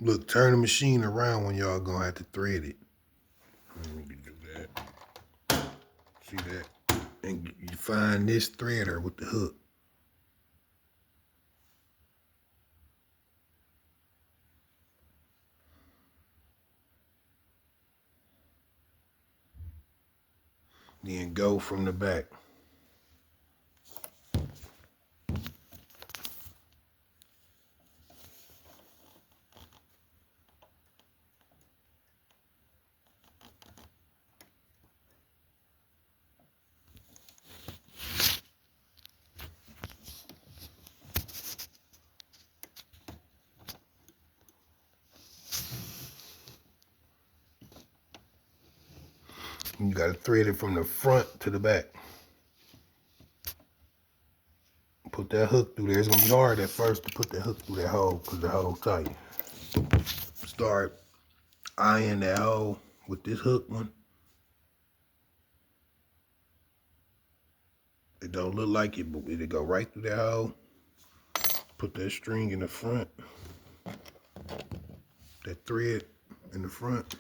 Look, turn the machine around when y'all gonna have to thread it. Let me do that. See that? And you find this threader with the hook. Then go from the back. You gotta thread it from the front to the back. Put that hook through there. It's gonna be hard at first to put that hook through that hole because the hole's tight. Start eyeing that hole with this hook one. It don't look like it, but it'll go right through that hole. Put that string in the front. That thread in the front.